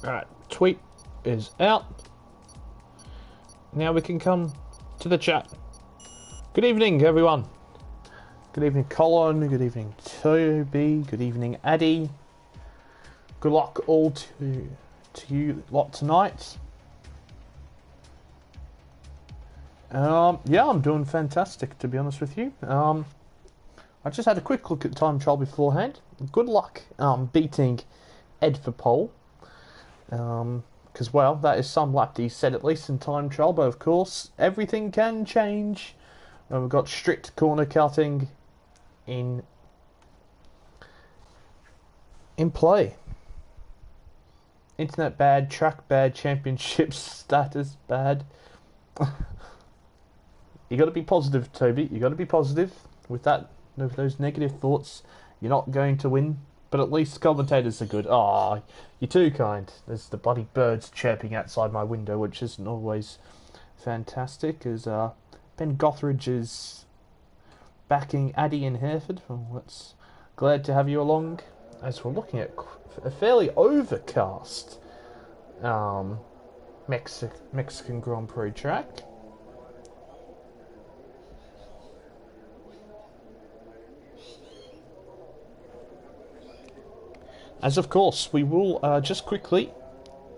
Alright, tweet is out. Now we can come to the chat. Good evening, everyone. Good evening, Colin. Good evening, Toby. Good evening, Addy. Good luck all to you lot tonight. Yeah, I'm doing fantastic, to be honest with you. I just had a quick look at time trial beforehand. Good luck beating Ed for pole. Because, well, that is some lap he said, at least in time trial, but of course, everything can change. And we've got strict corner cutting in play. Internet bad, track bad, championship status bad. You got to be positive, Toby. You got to be positive. With those negative thoughts, you're not going to win. But at least commentators are good. Ah, you're too kind. There's the bloody birds chirping outside my window, which isn't always fantastic. As Ben Gothridge is backing Addy in Hereford. Well, it's glad to have you along. As we're looking at a fairly overcast Mexican Grand Prix track. As of course, we will just quickly,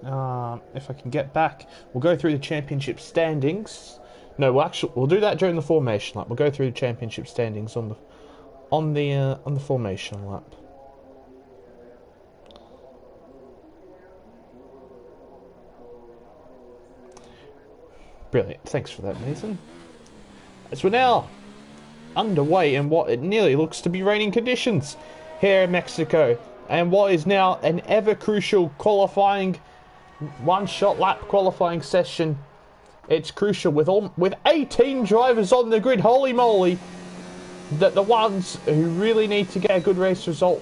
if I can get back, we'll go through the championship standings. No, we'll do that during the formation lap. We'll go through the championship standings on the formation lap. Brilliant. Thanks for that, Nathan. As we're now underway in what it nearly looks to be raining conditions here in Mexico, and what is now an ever crucial qualifying one-shot lap qualifying session. It's crucial with 18 drivers on the grid. Holy moly! That the ones who really need to get a good race result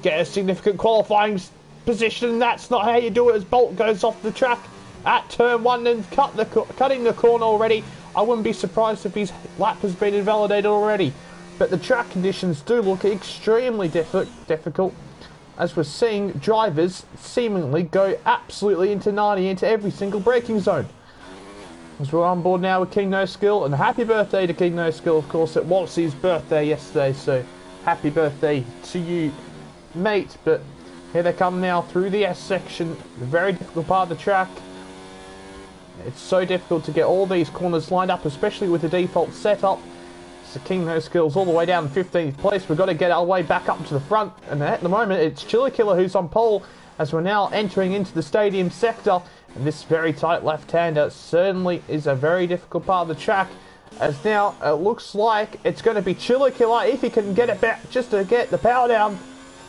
get a significant qualifying position. That's not how you do it, as Bolt goes off the track at turn 1 and cutting the corner already. I wouldn't be surprised if his lap has been invalidated already. But the track conditions do look extremely difficult, as we're seeing drivers seemingly go absolutely into 90 into every single braking zone. As we're on board now with King No Skill, and happy birthday to King No Skill. Of course, it was his birthday yesterday, so happy birthday to you, mate. But here they come now through the S section, the very difficult part of the track. It's so difficult to get all these corners lined up, especially with the default setup. So King No Skills all the way down 15th place. We've got to get our way back up to the front, and at the moment it's Chiller Killer who's on pole, as we're now entering into the stadium sector. And this very tight left-hander certainly is a very difficult part of the track, as now it looks like it's going to be Chiller Killer if he can get it back, just to get the power down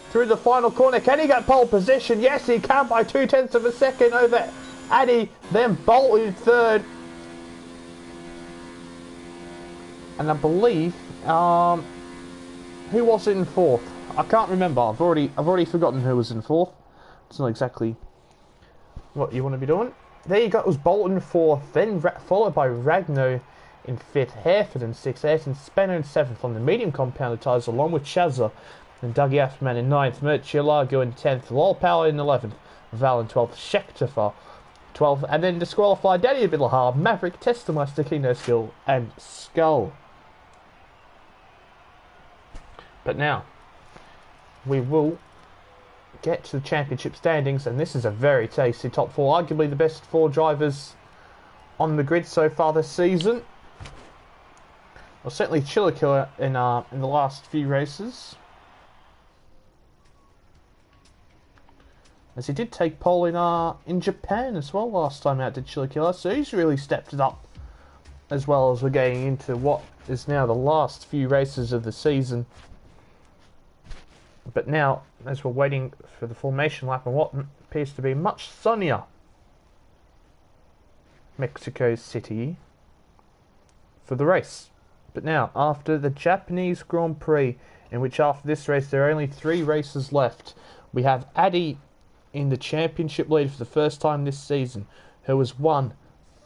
through the final corner. Can he get pole position? Yes, he can, by 0.2 of a second over Addy, then Bolt in third. And I believe, who was in fourth? I can't remember. I've already forgotten who was in fourth. It's not exactly what you want to be doing. There you go. It was Bolt in fourth, then followed by Ragno in fifth, Hereford in sixth, Ayrton Spenner in seventh on the medium compounded tyres, along with Chazza and Dougie Affman in ninth, Murcielago in 10th, Lol Power in 11th, Val in 12th, Schechter 12th, and then disqualified Danny Billahar, Maverick, Testameister, King No Skill, and Skull. But now, we will get to the championship standings, and this is a very tasty top four, arguably the best four drivers on the grid so far this season. Well, certainly Chiller Killer in the last few races, as he did take pole in Japan as well last time out, did Chiller Killer, so he's really stepped it up, as well as we're getting into what is now the last few races of the season. But now, as we're waiting for the formation lap and what appears to be much sunnier Mexico City for the race. But now, after the Japanese Grand Prix, in which after this race there are only 3 races left, we have Addy in the championship lead for the first time this season, who has won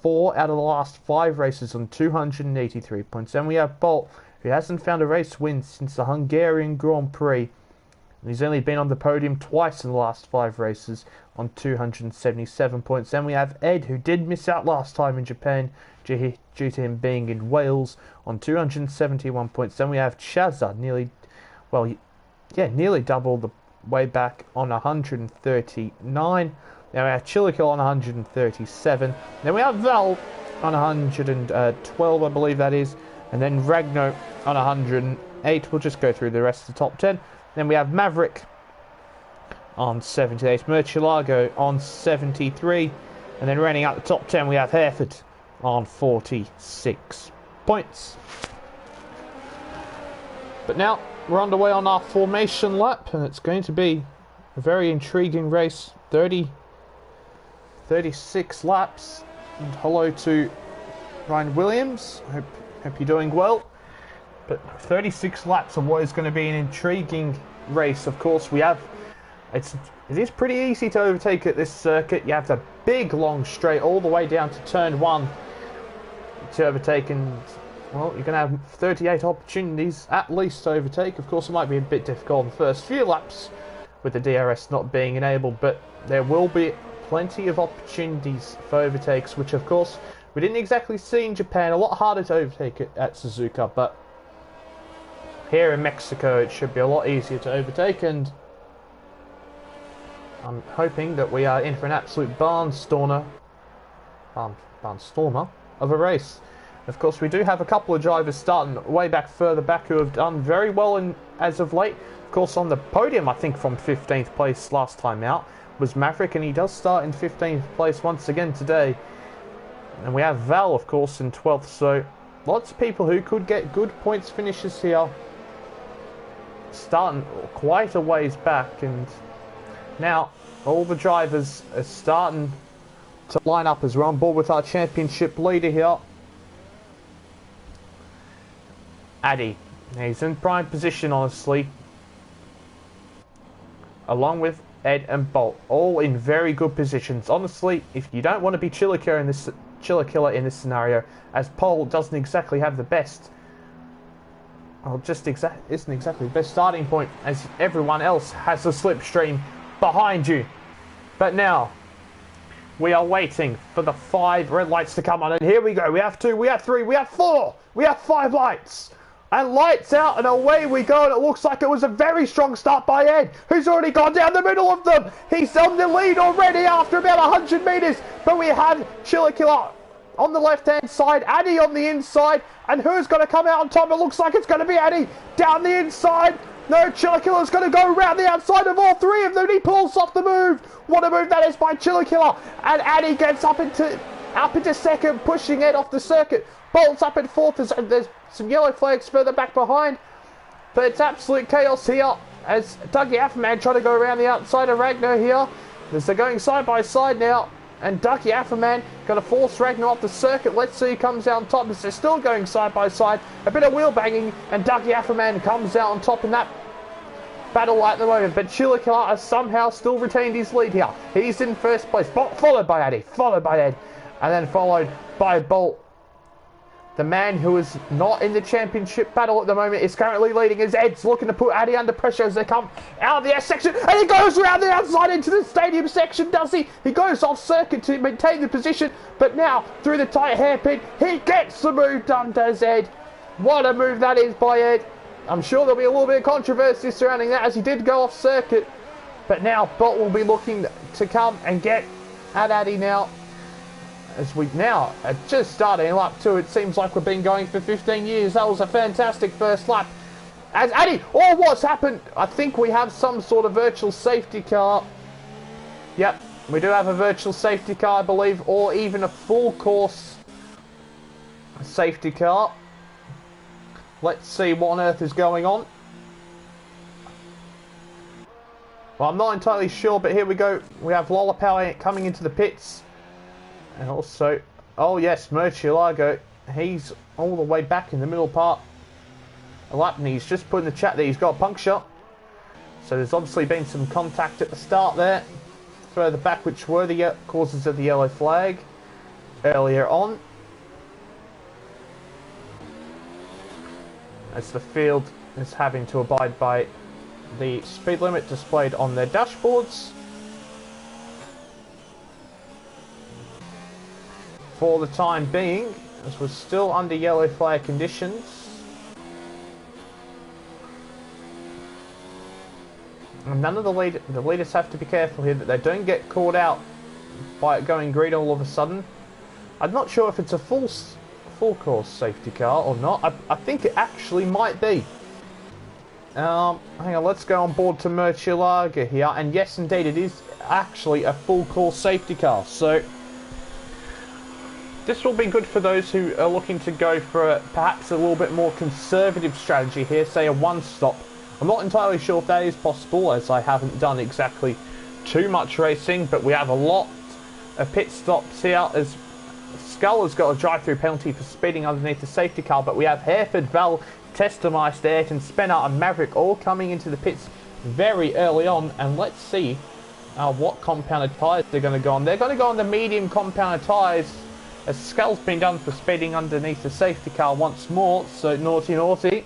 4 out of the last 5 races on 283 points. And we have Bolt, who hasn't found a race win since the Hungarian Grand Prix. And he's only been on the podium twice in the last 5 races on 277 points. Then we have Ed, who did miss out last time in Japan due to him being in Wales, on 271 points. Then we have Chazza, nearly double the way back on 139. Then we have Chilikill on 137. Then we have Val on 112, I believe that is. And then Ragno on 108. We'll just go through the rest of the top 10. Then we have Maverick on 78. Murcielago on 73. And then rounding out the top 10, we have Hereford on 46 points. But now we're underway on our formation lap, and it's going to be a very intriguing race. 36 laps. And hello to Ryan Williams. Hope you're doing well. But 36 laps of what is going to be an intriguing race. Of course, it is pretty easy to overtake at this circuit. You have the big long straight all the way down to turn 1 to overtake, and well, you're going to have 38 opportunities at least to overtake. Of course, it might be a bit difficult in the first few laps with the DRS not being enabled, but there will be plenty of opportunities for overtakes, which of course we didn't exactly see in Japan. A lot harder to overtake it at Suzuka, but here in Mexico it should be a lot easier to overtake, and I'm hoping that we are in for an absolute barnstormer of a race. Of course, we do have a couple of drivers starting way back further back who have done very well as of late. Of course, on the podium, I think from 15th place last time out was Maverick, and he does start in 15th place once again today. And we have Val, of course, in 12th, so lots of people who could get good points finishes here, starting quite a ways back. And now all the drivers are starting to line up as we're on board with our championship leader here, Addy. He's in prime position, honestly, along with Ed and Bolt, all in very good positions. Honestly, if you don't want to be Chillikiller in this scenario, as Pole doesn't exactly have the best, well, isn't exactly the best starting point, as everyone else has a slipstream behind you. But now we are waiting for the 5 red lights to come on, and here we go. We have 2, we have 3, we have 4, we have 5 lights. And lights out, and away we go, and it looks like it was a very strong start by Ed, who's already gone down the middle of them. He's on the lead already after about 100 metres, but we have Chillikiller on the left-hand side, Addy on the inside, and who's going to come out on top? It looks like it's going to be Addy down the inside. No, Chillikiller's going to go around the outside of all 3 of them. He pulls off the move. What a move that is by Chillikiller, and Addy gets up into second, pushing Ed off the circuit. Bolt's up in 4th, and there's some yellow flags further back behind, but it's absolute chaos here as Dougie Afferman trying to go around the outside of Ragnar here, as they're going side by side now, and Dougie Afferman going to force Ragnar off the circuit. Let's see who comes out on top, as they're still going side by side. A bit of wheel banging, and Dougie Afferman comes out on top in that battle at the moment, but Chillikiller has somehow still retained his lead here. He's in first place, followed by Addy, followed by Ed, and then followed by Bolt. The man who is not in the championship battle at the moment is currently leading, as Ed's looking to put Addy under pressure as they come out of the S section, and he goes around the outside into the stadium section, does he? He goes off circuit to maintain the position, but now through the tight hairpin, he gets the move done, does Ed. What a move that is by Ed. I'm sure there'll be a little bit of controversy surrounding that, as he did go off circuit, but now Bolt will be looking to come and get at Addy now. As we now are just starting lap 2, it seems like we've been going for 15 years. That was a fantastic first lap. As Addy, oh, what's happened? I think we have some sort of virtual safety car. Yep, we do have a virtual safety car, I believe, or even a full course safety car. Let's see what on earth is going on. Well, I'm not entirely sure, but here we go. We have Lollapalooza coming into the pits. And also, oh yes, Murcielago, he's all the way back in the middle part. And he's just put in the chat that he's got a puncture. So there's obviously been some contact at the start there. Further back, which were the causes of the yellow flag earlier on. As the field is having to abide by the speed limit displayed on their dashboards. for the time being, as we're still under yellow flag conditions. And none of the leaders have to be careful here that they don't get caught out by it going green all of a sudden. I'm not sure if it's a full course safety car or not. I think it actually might be. Hang on, let's go on board to Murcielago here, and yes indeed it is actually a full course safety car, so this will be good for those who are looking to go for perhaps a little bit more conservative strategy here, say a one stop. I'm not entirely sure if that is possible, as I haven't done exactly too much racing, but we have a lot of pit stops here, as Skull has got a drive-through penalty for speeding underneath the safety car, but we have Hereford, Val, Testameister, Ayrton, Spencer and Maverick all coming into the pits very early on, and let's see what compounded tyres they're going to go on. They're going to go on the medium compounded tyres, as Skull's been done for speeding underneath the safety car once more, so naughty naughty.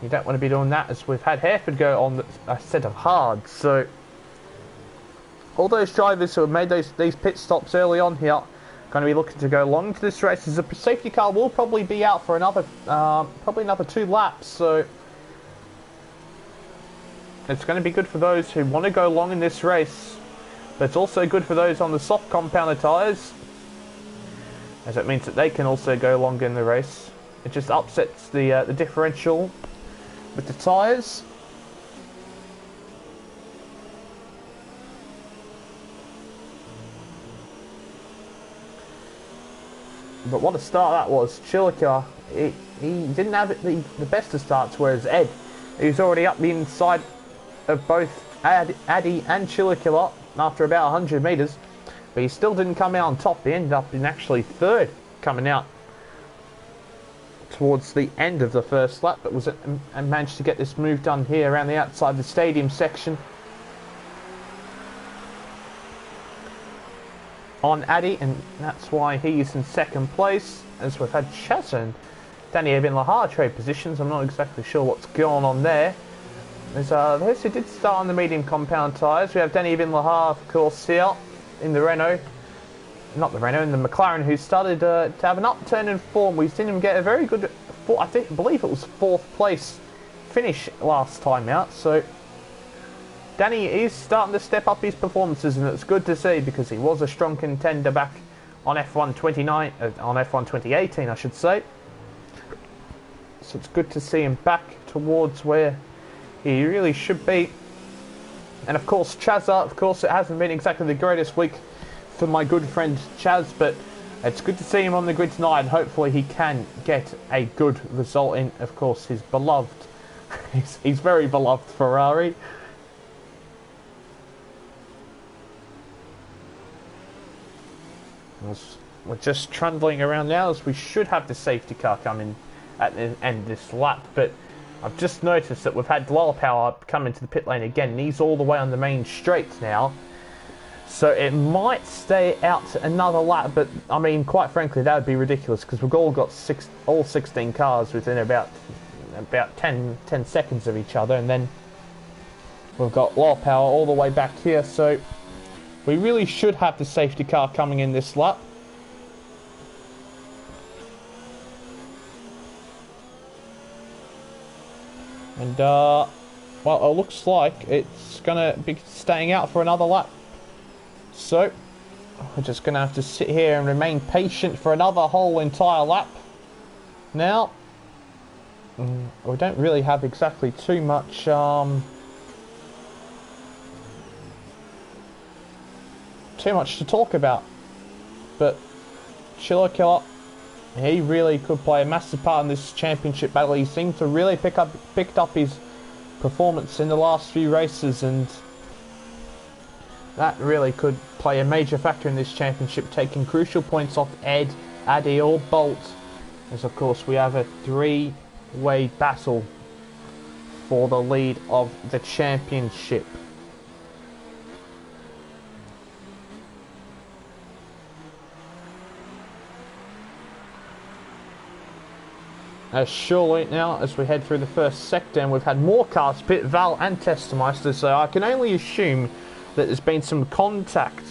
You don't want to be doing that, as we've had Hereford go on a set of hards, so all those drivers who have made these pit stops early on here going to be looking to go long into this race, as the safety car will probably be out for another probably another 2 laps, so it's going to be good for those who want to go long in this race, but it's also good for those on the soft compounded tyres, as it means that they can also go longer in the race. It just upsets the differential with the tyres. But what a start that was. Chilliker, he didn't have the best of starts, whereas Ed, he was already up the inside of both Addy and Chilliker after about 100 metres, but he still didn't come out on top. He ended up in actually 3rd coming out towards the end of the first lap, but and managed to get this move done here around the outside the stadium section on Addy, and that's why he's in 2nd place, as we've had Chaz and Danny Ibn Lahar trade positions. I'm not exactly sure what's going on there. There's those who did start on the medium compound tyres. We have Danny Ibn Lahar, of course, here in the Renault. Not the Renault, in the McLaren, who started to have an upturn in form. We've seen him get a very good, I believe it was 4th place finish last time out. So Danny is starting to step up his performances, and it's good to see, because he was a strong contender back on F1 2018, I should say. So it's good to see him back towards where he really should be. And of course, Chazza, of course, it hasn't been exactly the greatest week for my good friend Chaz, but it's good to see him on the grid tonight, and hopefully he can get a good result in, of course, his beloved, his very beloved Ferrari. We're just trundling around now, as we should have the safety car coming at the end of this lap, but I've just noticed that we've had Lower Power come into the pit lane again, and he's all the way on the main straight now. So it might stay out another lap, but I mean, quite frankly, that would be ridiculous, because we've all got all 16 cars within about 10 seconds of each other, and then we've got Lower Power all the way back here, so we really should have the safety car coming in this lap. And, well, it looks like it's going to be staying out for another lap. So, we're just going to have to sit here and remain patient for another whole entire lap. Now, we don't really have exactly too much, to talk about. But, Chilliker, he really could play a massive part in this championship battle. He seemed to really picked up his performance in the last few races, and that really could play a major factor in this championship, taking crucial points off Ed, Addy or Bolt, as of course we have a 3-way battle for the lead of the championship. Surely now, as we head through the first sector, and we've had more cars pit, Val and Testameister, so I can only assume that there's been some contact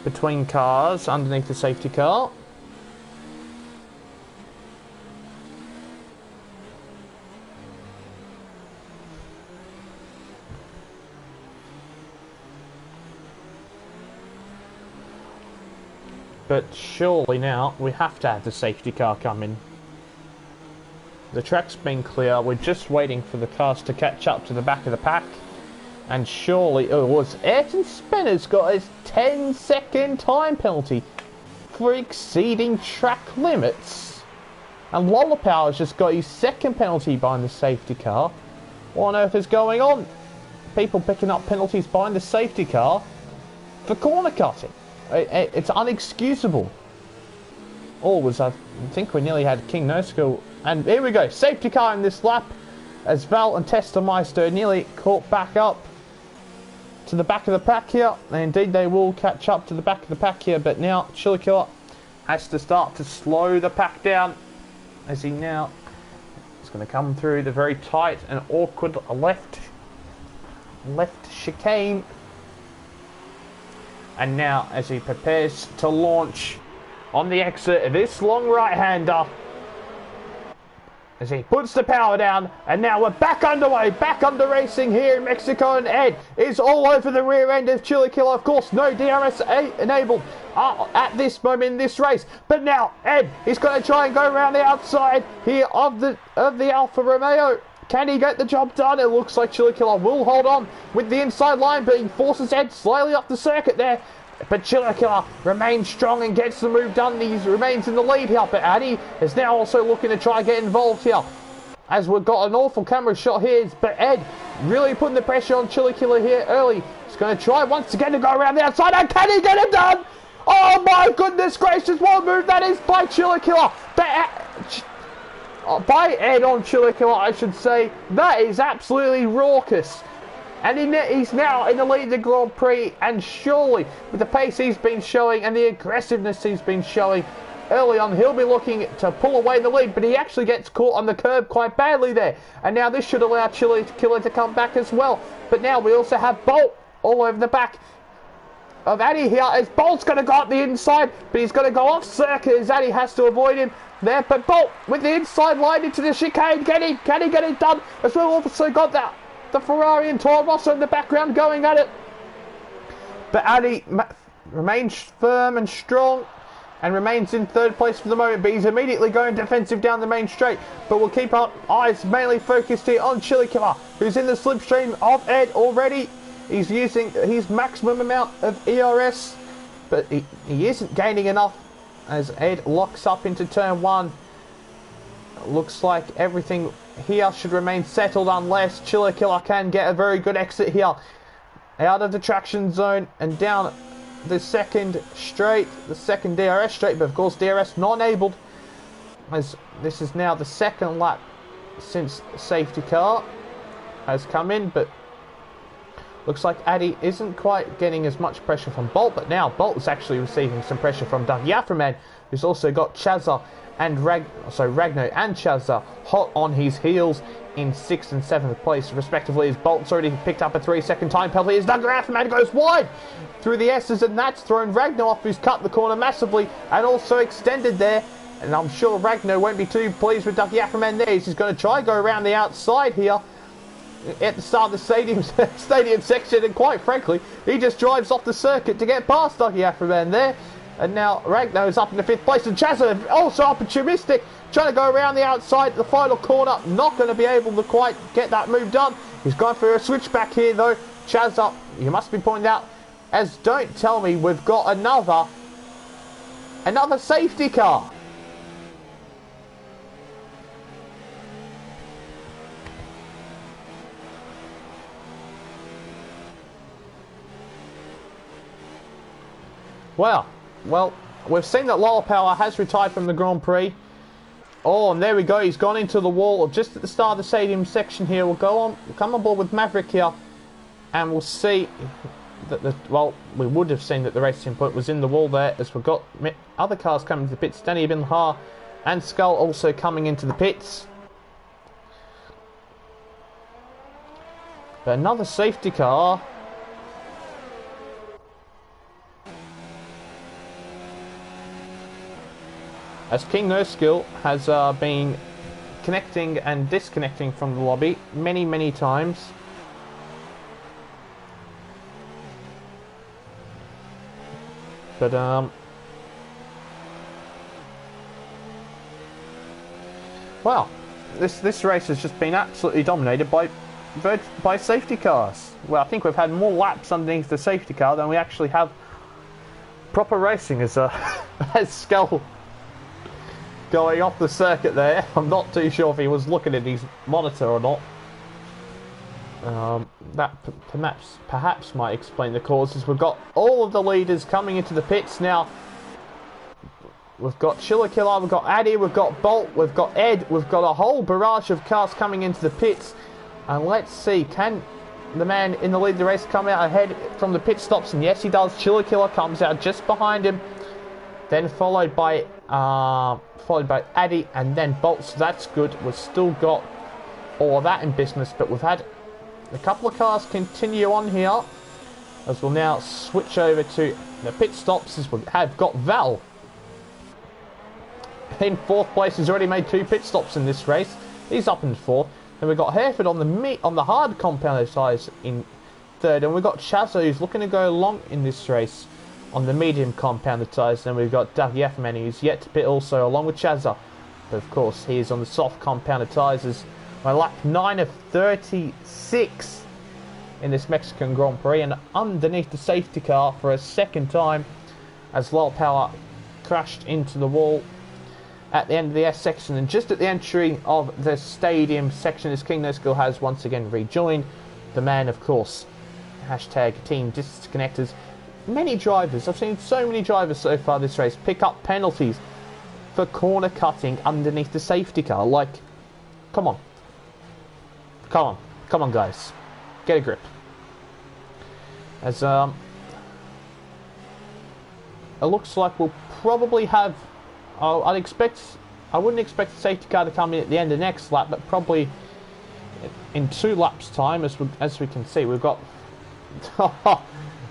between cars underneath the safety car. But surely now we have to have the safety car come in. The track's been clear, we're just waiting for the cars to catch up to the back of the pack. And surely it was Ayrton Spinner's got his 10-second time penalty for exceeding track limits. And Lollapower's just got his second penalty behind the safety car. What on earth is going on? People picking up penalties behind the safety car for corner cutting. It's unexcusable. I think we nearly had King No Skill. And here we go, safety car in this lap as Val and Testameister nearly caught back up to the back of the pack here. And indeed they will catch up to the back of the pack here, but now Chili Killer has to start to slow the pack down as he now is going to come through the very tight and awkward left chicane. And now as he prepares to launch on the exit of this long right-hander, as he puts the power down, and now we're back underway, back under racing here in Mexico, and Ed is all over the rear end of Chili Killer. Of course, no DRS enabled at this moment in this race, but now Ed is going to try and go around the outside here of the Alfa Romeo. Can he get the job done? It looks like Chili Killer will hold on with the inside line, but he forces Ed slightly off the circuit there. But Chili Killer remains strong and gets the move done. He remains in the lead here, but Addy is now also looking to try and get involved here. As we've got an awful camera shot here, but Ed really putting the pressure on Chili Killer here early. He's going to try once again to go around the outside, and can he get it done? Oh my goodness gracious, what a move that is by Chili Killer. By Ed on Chili Killer, I should say. That is absolutely raucous. And he's now in the lead of the Grand Prix, and surely with the pace he's been showing and the aggressiveness he's been showing early on, he'll be looking to pull away in the lead, but he actually gets caught on the curb quite badly there. And now this should allow Chili Killer to come back as well. But now we also have Bolt all over the back of Addy here, as Bolt's going to go up the inside, but he's going to go off circuit as Addy has to avoid him there. But Bolt with the inside line into the chicane, can he get it done? As we've also got that the Ferrari and Toro Rosso in the background going at it. But Addy remains firm and strong and remains in third place for the moment, but he's immediately going defensive down the main straight. But we'll keep our eyes mainly focused here on Chili Killer, who's in the slipstream of Ed already. He's using his maximum amount of ERS, but he isn't gaining enough as Ed locks up into turn one. Looks like everything here should remain settled unless Chili Killer can get a very good exit here out of the traction zone and down the second DRS straight, but of course DRS not enabled, as this is now the second lap since safety car has come in. But looks like Addy isn't quite getting as much pressure from Bolt, but now Bolt is actually receiving some pressure from Doug Yafferman, who's also got Chazza and Ragno and Chazza hot on his heels in 6th and 7th place respectively, as Bolt's already picked up a 3-second time penalty as Doug Yafferman goes wide through the S's, and that's thrown Ragno off, who's cut the corner massively and also extended there. And I'm sure Ragno won't be too pleased with Doug Yafferman there. He's going to try and go around the outside here at the start of the stadium section, and quite frankly he just drives off the circuit to get past Doug Yafferman there. And now Ragno's up in the 5th place, and Chazza also opportunistic, trying to go around the outside, the final corner, not going to be able to quite get that move done. He's gone for a switchback here though. Chazza, you must be pointing out, as don't tell me we've got another safety car. Well, we've seen that Lollapower has retired from the Grand Prix. Oh, and there we go. He's gone into the wall just at the start of the stadium section here. We'll come on board with Maverick here, and we'll see that we would have seen that the racing point was in the wall there, as we've got other cars coming to the pits. Danny Binhar and Skull also coming into the pits. But another safety car. as King No Skill has been connecting and disconnecting from the lobby many times. But well, this race has just been absolutely dominated by safety cars. Well, I think we've had more laps underneath the safety car than we actually have proper racing as as Skull going off the circuit there. I'm not too sure if he was looking at his monitor or not. That perhaps might explain the causes. We've got all of the leaders coming into the pits now. We've got Chiller Killer, we've got Addy, we've got Bolt, we've got Ed, we've got a whole barrage of cars coming into the pits. And let's see, can the man in the lead of the race come out ahead from the pit stops? And yes, he does. Chiller Killer comes out just behind him, then followed by Addy and then Bolt. So that's good. We've still got all of that in business, but we've had a couple of cars continue on here as we'll now switch over to the pit stops as we have got Val in fourth place. He's already made 2 pit stops in this race. He's up in fourth. Then we've got Hereford on the hard compound tyres in third, and we've got Chazza who's looking to go long in this race on the medium compound tyres. Then we've got Dougie Effman who's yet to pit also along with Chazza, but of course he is on the soft compound tyres as my lap 9 of 36 in this Mexican Grand Prix, and underneath the safety car for a second time as Low Power crashed into the wall at the end of the S section. And just at the entry of the stadium section as King No Skill has once again rejoined. The man, of course, hashtag team disconnectors. Many drivers, I've seen so many drivers so far this race pick up penalties for corner cutting underneath the safety car. Like, come on guys, get a grip. As it looks like we'll probably have I wouldn't expect the safety car to come in at the end of the next lap, but probably in 2 laps time, as we can see, we've got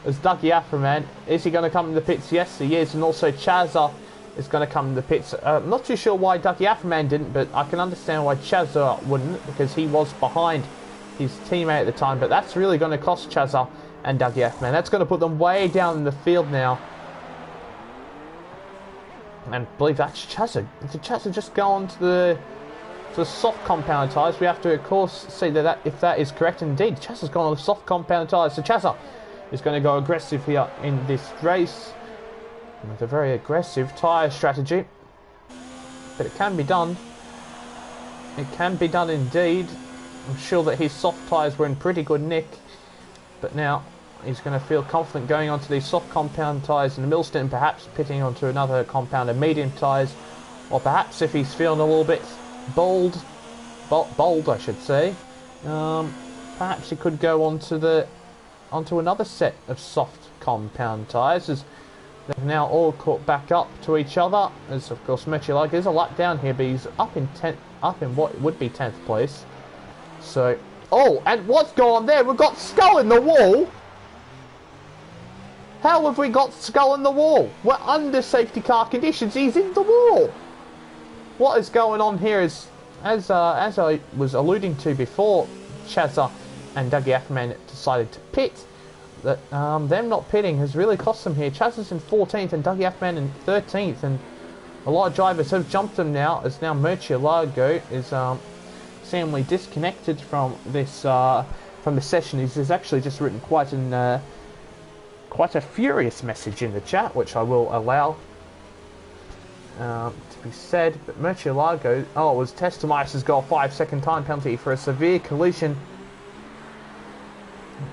as Dougie Aframan. Is he going to come in the pits? Yes, he is. And also Chazza is going to come in the pits. I'm not too sure why Dougie Aframan didn't, but I can understand why Chazza wouldn't, because he was behind his teammate at the time. But that's really going to cost Chazza and Dougie Aframan. That's going to put them way down in the field now. And I believe that's Chazza. Did Chazza just go on to the soft compound tyres? We have to, of course, see that if that is correct. Indeed, Chazza's gone on the soft compound tyres. So Chazza is going to go aggressive here in this race with a very aggressive tyre strategy. But it can be done. It can be done indeed. I'm sure that his soft tyres were in pretty good nick. But now he's going to feel confident going onto these soft compound tyres in the Millstone, perhaps pitting onto another compound of medium tyres, or perhaps if he's feeling a little bit bold I should say, perhaps he could go onto another set of soft compound tyres, as they've now all caught back up to each other. As of course Metulag is a lap down here, but he's up in what would be 10th place. So, oh, and what's going on there? We've got Skull in the wall. How have we got Skull in the wall? We're under safety car conditions. He's in the wall. What is going on here is, as I was alluding to before, Chazza and Dougie Ackerman decided to pit. That them not pitting has really cost them here. Chazza's in 14th and Dougie Ackerman in 13th, and a lot of drivers have jumped them now. As now Murcielago is seemingly disconnected from this from the session. He's actually just written quite a furious message in the chat, which I will allow to be said. But Murcielago, oh, it was Testameister's goal, 5-second time penalty for a severe collision.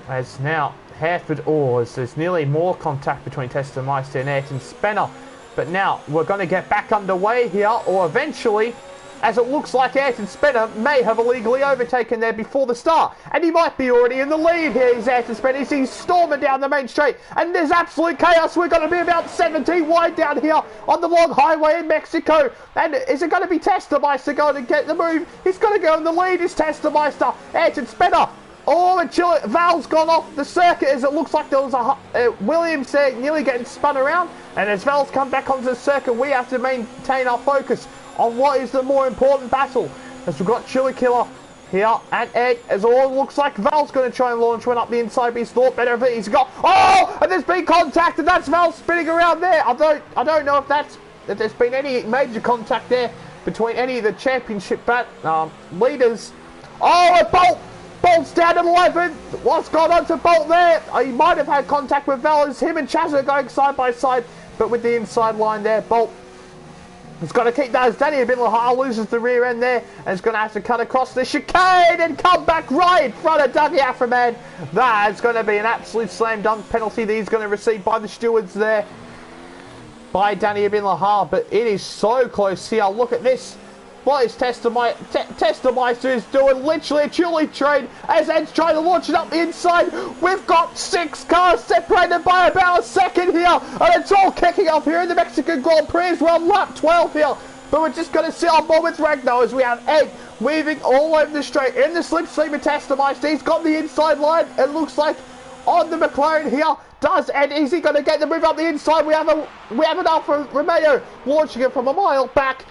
As now Hereford, there's nearly more contact between Testameister and Ayrton Spencer. But now we're going to get back underway here, or eventually, as it looks like Ayrton Spencer may have illegally overtaken there before the start. And he might be already in the lead here. He's Ayrton Spencer. He's storming down the main straight. And there's absolute chaos. We're going to be about 17 wide down here on the long highway in Mexico. And is it going to be Testameister going to get the move? He's going to go in the lead. It's Testameister. Ayrton Spencer Oh, and Val's gone off the circuit as it looks like there was a Williams there nearly getting spun around. And as Val's come back onto the circuit, we have to maintain our focus on what is the more important battle. As we've got Chili Killer here and Ed, as all looks like Val's going to try and launch one up the inside, but he's thought better of it. He's got, oh, and there's been contact, and that's Val spinning around there. I don't know if there's been any major contact there between any of the championship leaders. Oh, and Bolt's down at 11. What's gone on to Bolt there? He might have had contact with Val as him and Chaz are going side by side, but with the inside line there, Bolt has got to keep that as Danny Abinlahar loses the rear end there and is going to have to cut across the chicane and come back right in front of Dougie Aframan. That is going to be an absolute slam dunk penalty that he's going to receive by the stewards there by Danny Abinlahar, but it is so close here. Look at this. What is Testameister is doing? Literally a chili train as Ed's trying to launch it up the inside. We've got 6 cars separated by about a second here, and it's all kicking off here in the Mexican Grand Prix as well. Lap 12 here, but we're just going to see on board with Ragnar as we have Ed weaving all over the straight in the slipstream of Testameister. He's got the inside line. It looks like on the McLaren here. Does Ed, is he going to get the move up the inside? We have an Alfa Romeo launching it from a mile back.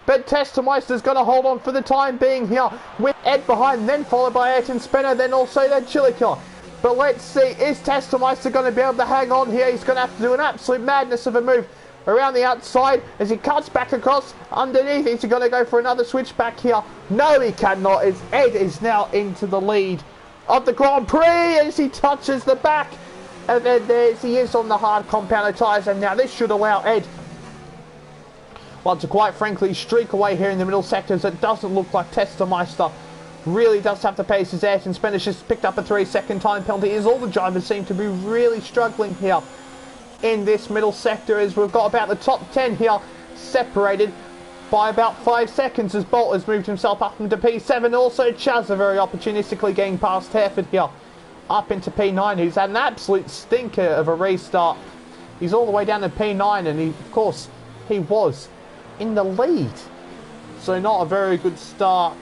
But Testameister's going to hold on for the time being here with Ed behind, then followed by Ayrton Spinner, then also then Chili Killer. But let's see, is Testameister going to be able to hang on here? He's going to have to do an absolute madness of a move around the outside as he cuts back across underneath. Is he going to go for another switch back here? No, he cannot, as Ed is now into the lead of the Grand Prix as he touches the back. And then he is on the hard compounded tyres, and now this should allow Ed, well, to quite frankly streak away here in the middle sectors. It doesn't look like Testameister really does have the pace as Ayrton Spanish just picked up a 3-second time penalty, as all the drivers seem to be really struggling here in this middle sector, as we've got about the top 10 here separated by about 5 seconds as Bolt has moved himself up into P7. Also Chaz very opportunistically getting past Hereford here up into P9, who's had an absolute stinker of a restart. He's all the way down to P9, and of course he was in the lead, so not a very good start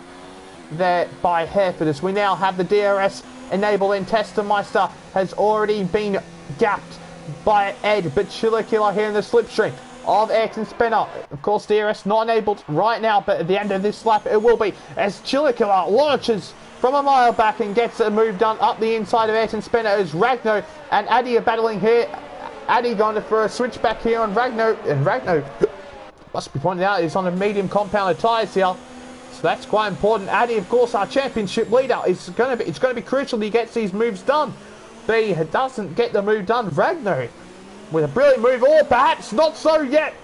there by Hereford, as we now have the DRS enabled, and Testameister has already been gapped by Ed, but Chili Killer here in the slipstream of Ayrton Spinner. Of course DRS not enabled right now, but at the end of this lap it will be, as Chili Killer launches from a mile back and gets a move done up the inside of Ayrton Spinner, as Ragno and Addy are battling here. Addy going for a switch back here on Ragno, and Ragno, must be pointed out, he's on a medium compounded tyres here, so that's quite important. Addy, of course, our championship leader, it's going to be crucial that he gets these moves done. But he doesn't get the move done. Ragnar with a brilliant move, or perhaps not so yet,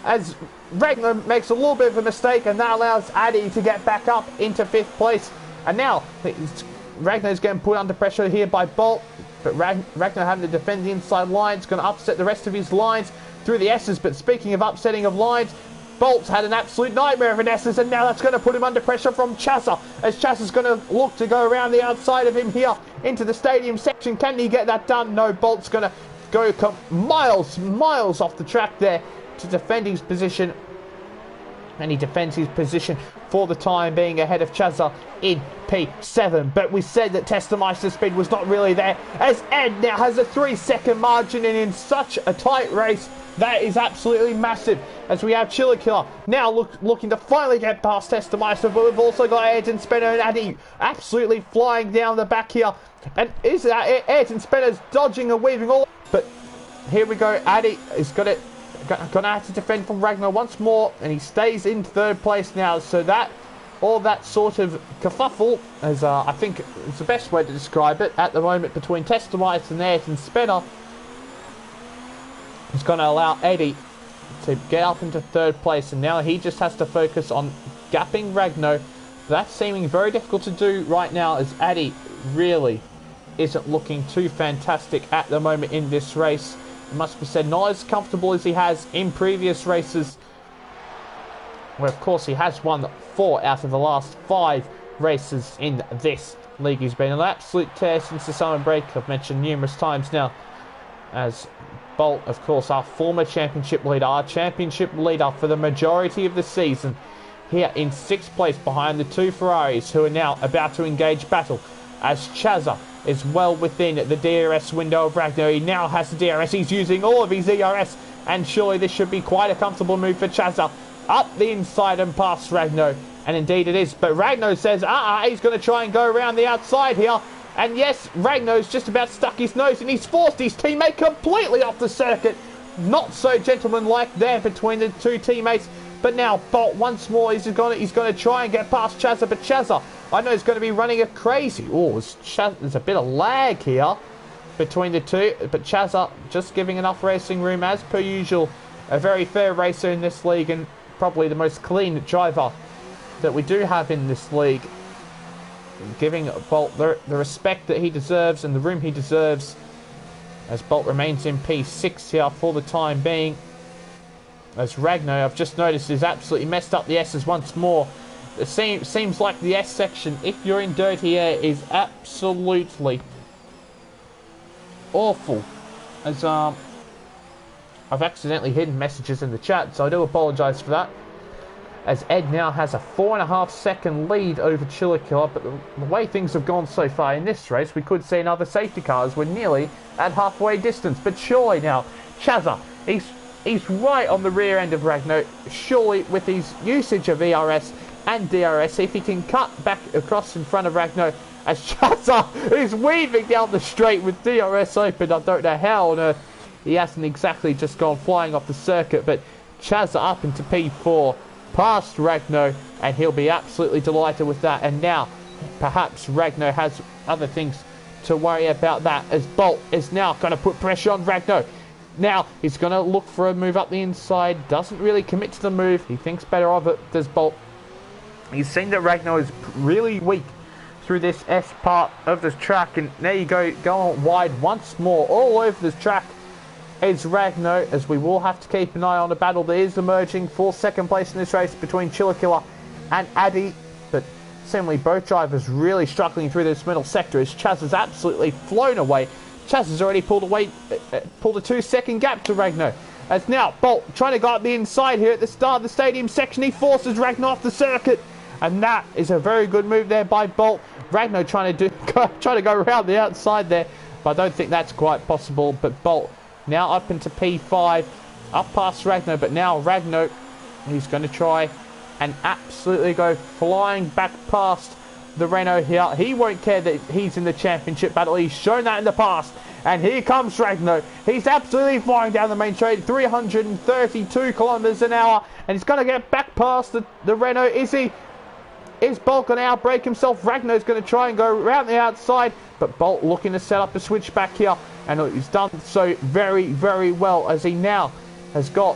as Ragnar makes a little bit of a mistake, and that allows Addy to get back up into 5th place. And now Ragnar's getting put under pressure here by Bolt, but Ragnar having to defend the inside line. It's going to upset the rest of his lines through the S's. But speaking of upsetting of lines, Bolt's had an absolute nightmare of an S's, and now that's going to put him under pressure from Chasser, as Chasser's going to look to go around the outside of him here into the stadium section. Can he get that done? No, Bolt's going to go miles off the track there to defend his position, and he defends his position for the time being ahead of Chazza in P7. But we said that Testameister's speed was not really there, as Ed now has a 3-second margin, and in such a tight race, that is absolutely massive, as we have Chili Killer now looking to finally get past Testameister. But we've also got Ayrton Spinner and Addy absolutely flying down the back here, and is that Ayrton Spinner's dodging and weaving all, but here we go. Addy is gonna have to defend from Ragnar once more, and he stays in 3rd place now. So that all that sort of kerfuffle, as I think is the best way to describe it at the moment, between Testameister and Ayrton Spinner, is going to allow Eddie to get up into 3rd place, and now he just has to focus on gapping Ragnar. That's seeming very difficult to do right now, as Addy really isn't looking too fantastic at the moment in this race. It must be said, not as comfortable as he has in previous races, where of course he has won 4 out of the last 5 races in this league. He's been an absolute tear since the summer break, I've mentioned numerous times now, as Bolt, of course, our former championship leader, our championship leader for the majority of the season, here in 6th place behind the 2 Ferraris, who are now about to engage battle as Chazza is well within the DRS window of Ragnar. He now has the DRS. He's using all of his ERS, and surely this should be quite a comfortable move for Chazza. Up the inside and past Ragnar, and indeed it is. But Ragnar says, he's going to try and go around the outside here. And yes, Ragnar's just about stuck his nose, and he's forced his teammate completely off the circuit. Not so gentlemanlike there between the two teammates. But now Bolt once more, he's going to try and get past Chazza. But Chazza, I know, is going to be running it crazy. Oh, there's a bit of lag here between the two. But Chazza just giving enough racing room as per usual. A very fair racer in this league, and probably the most clean driver that we do have in this league. Giving Bolt the respect that he deserves and the room he deserves, as Bolt remains in P6 here for the time being. As Ragnar, I've just noticed, has absolutely messed up the S's once more. It seems like the S section, if you're in dirty air, is absolutely awful. As I've accidentally hidden messages in the chat, so I do apologise for that. As Ed now has a 4.5 second lead over Chillicothe, but the way things have gone so far in this race, we could see another safety car as we're nearly at halfway distance. But surely now, Chazza, he's right on the rear end of Ragnar. Surely with his usage of ERS and DRS, if he can cut back across in front of Ragnar, as Chazza is weaving down the straight with DRS open. I don't know how on earth he hasn't exactly just gone flying off the circuit, but Chazza up into P4. Past Ragnar, and he'll be absolutely delighted with that. And now perhaps Ragnar has other things to worry about, that as Bolt is now going to put pressure on Ragnar. Now he's going to look for a move up the inside, doesn't really commit to the move. He thinks better of it, does Bolt. He's seen that Ragnar is really weak through this S part of the track, and there you go, going wide once more all over the track is Ragnar, as we will have to keep an eye on a battle that is emerging for second place in this race between Chillicothe and Addy. But seemingly both drivers really struggling through this middle sector, as Chaz has absolutely flown away. Chaz has already pulled a 2-second gap to Ragnar. As now Bolt trying to go up the inside here at the start of the stadium section. He forces Ragnar off the circuit, and that is a very good move there by Bolt. Ragnar trying to go around the outside there, but I don't think that's quite possible. But Bolt now up into P5, up past Ragnar, but now Ragnar, he's going to try and absolutely go flying back past the Renault here. He won't care that he's in the championship battle. He's shown that in the past. And here comes Ragnar. He's absolutely flying down the main straight, 332 kilometers an hour, and he's going to get back past the Renault. Is Bolt going to outbrake himself? Ragnar's going to try and go around the outside, but Bolt looking to set up a switch back here, and he's done so very, very well, as he now has got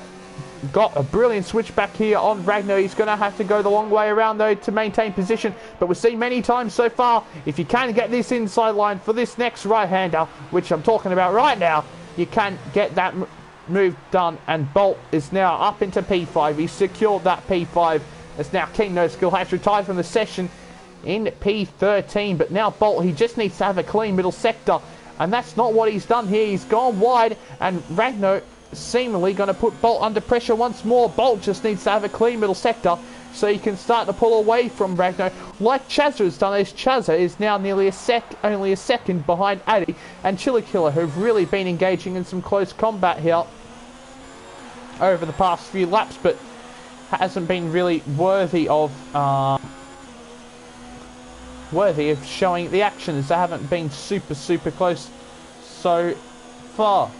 a brilliant switch back here on Ragnar. He's going to have to go the long way around though to maintain position, but we've seen many times so far, if you can get this inside line for this next right-hander, which I'm talking about right now, you can get that move done. And Bolt is now up into P5. He's secured that P5. As now King No Skill has retired from the session in P13, but now Bolt, he just needs to have a clean middle sector, and that's not what he's done here. He's gone wide, and Ragnar seemingly going to put Bolt under pressure once more. Bolt just needs to have a clean middle sector so he can start to pull away from Ragnar, like Chazza has done, as Chazza is now nearly only a second behind Addy and Chillicothe, who've really been engaging in some close combat here over the past few laps, but hasn't been really worthy of showing the action, as they haven't been super close so far.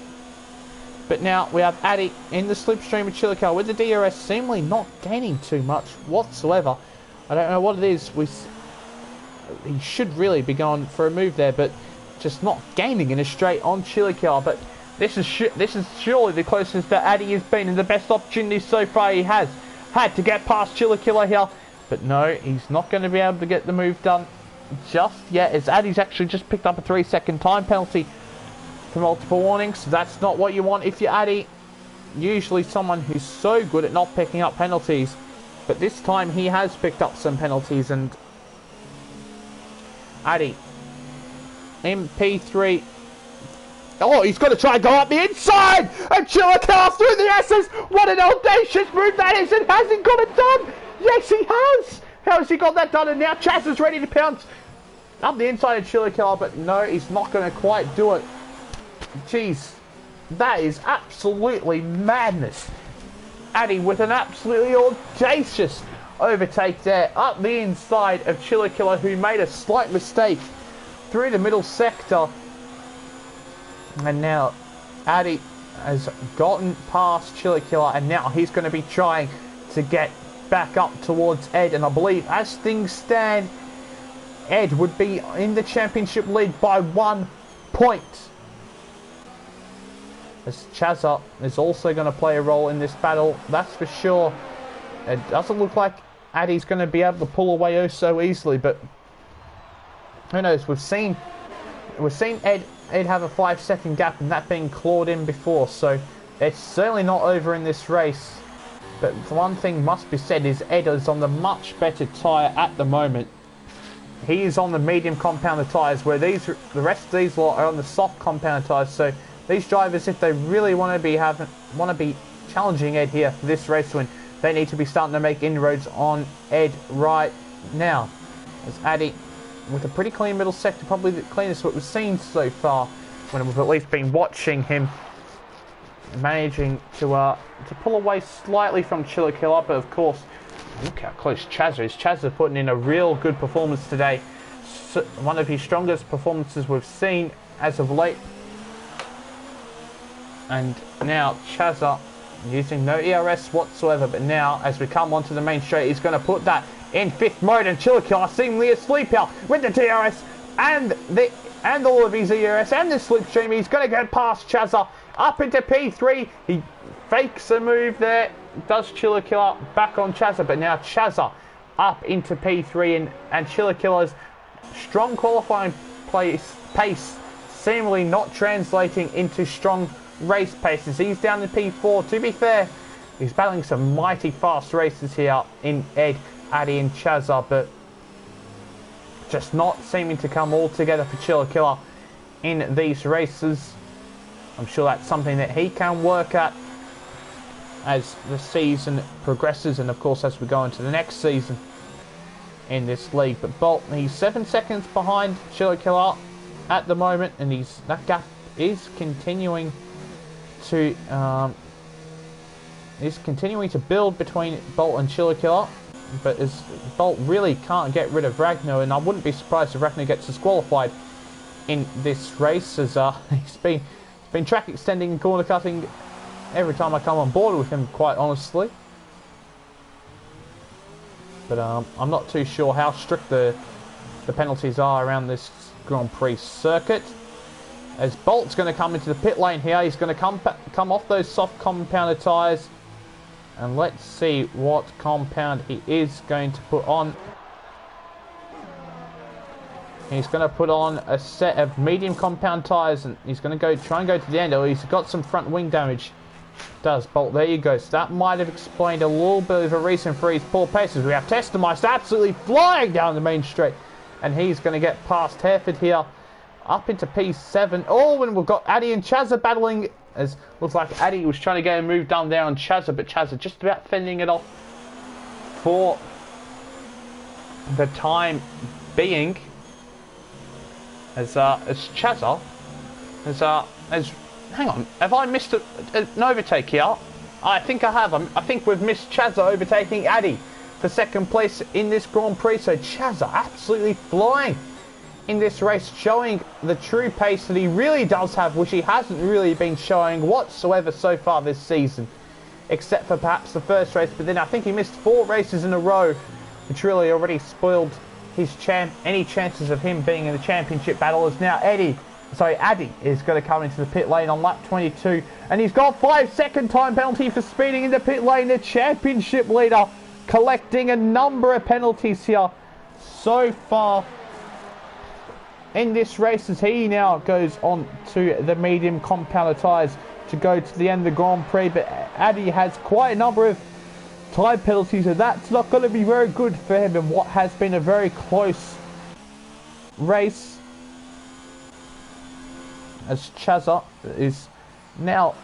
But now we have Addy in the slipstream with Chillicothe, with the DRS seemingly not gaining too much whatsoever. I don't know what it is. He should really be going for a move there, but just not gaining in a straight on Chillicothe. But this is surely the closest that Addy has been, and the best opportunity so far he has had to get past Chillicothe here. But no, he's not going to be able to get the move done just yet, as Addy's actually just picked up a 3-second time penalty for multiple warnings. That's not what you want if you're Addy. Usually someone who's so good at not picking up penalties, but this time he has picked up some penalties. And Addy in P3. Oh, he's going to try and go up the inside, and Chillicothe through the S's. What an audacious move that is, and has he got it done? Yes, he has. How has he got that done? And now Chaz is ready to pounce. Up the inside of Chili Killer, but no, he's not going to quite do it. Jeez, that is absolutely madness. Addy with an absolutely audacious overtake there up the inside of Chili Killer, who made a slight mistake through the middle sector. And now Addy has gotten past Chili Killer, and now he's going to be trying to get back up towards Ed. And I believe as things stand, Ed would be in the championship lead by 1 point. As Chazza is also going to play a role in this battle, that's for sure. It doesn't look like Addy's going to be able to pull away oh so easily, but who knows? We've seen Ed have a 5-second gap, and that being clawed in before, so it's certainly not over in this race. But one thing must be said is Ed is on the much better tyre at the moment. He is on the medium compounded tyres, where the rest of these lot are on the soft compounded tyres. So these drivers, if they really want to be challenging Ed here for this race win, they need to be starting to make inroads on Ed right now. As Addy with a pretty clean middle sector, probably the cleanest what we've seen so far when we've at least been watching him, managing to pull away slightly from Chili Killer. But of course, look how close Chazza is. Chazza putting in a real good performance today. One of his strongest performances we've seen as of late. And now Chazza using no ERS whatsoever. But now, as we come onto the main straight, he's going to put that in 5th mode. And Chili Killer seemingly asleep here with the DRS and all of his ERS and the slipstream. He's going to get past Chazza up into P3. He fakes a move there. Does Chili Killer back on Chazza, but now Chazza up into P3, and Chili Killer's strong qualifying pace seemingly not translating into strong race paces. He's down in P4. To be fair, he's battling some mighty fast races here in Ed, Addy and Chazza, but just not seeming to come all together for Chili Killer in these races. I'm sure that's something that he can work at as the season progresses, and of course as we go into the next season in this league. But Bolt, he's 7 seconds behind Chili Killer at the moment, and that gap is continuing to build between Bolt and Chili Killer. But as Bolt really can't get rid of Ragnar, and I wouldn't be surprised if Ragnar gets disqualified in this race, as he's been track extending and corner cutting every time I come on board with him, quite honestly. But I'm not too sure how strict the penalties are around this Grand Prix circuit. As Bolt's going to come into the pit lane here, he's going to come off those soft compounded tyres. And let's see what compound he is going to put on. He's going to put on a set of medium compound tyres, and he's going to try and go to the end. Oh, he's got some front wing damage. Does Bolt. There you go. So that might have explained a little bit of a reason for his poor paces. We have Testameister absolutely flying down the main straight, and he's going to get past Hereford here up into P7. Oh, and we've got Addy and Chazza battling, as looks like Addy was trying to get a move down there on Chazza, but Chazza just about fending it off for the time being. As Chazza as hang on, have I missed an overtake here? I think I have. I think we've missed Chazza overtaking Addy for second place in this Grand Prix. So Chazza absolutely flying in this race, showing the true pace that he really does have, which he hasn't really been showing whatsoever so far this season, except for perhaps the first race. But then I think he missed 4 races in a row, which really already spoiled his any chances of him being in the championship battle. As now Addy is going to come into the pit lane on lap 22, and he's got 5-second time penalty for speeding in the pit lane. The championship leader collecting a number of penalties here so far in this race, as he now goes on to the medium compounded tyres to go to the end of the Grand Prix. But Addy has quite a number of time penalties, and that's not going to be very good for him in what has been a very close race, as Chazza is now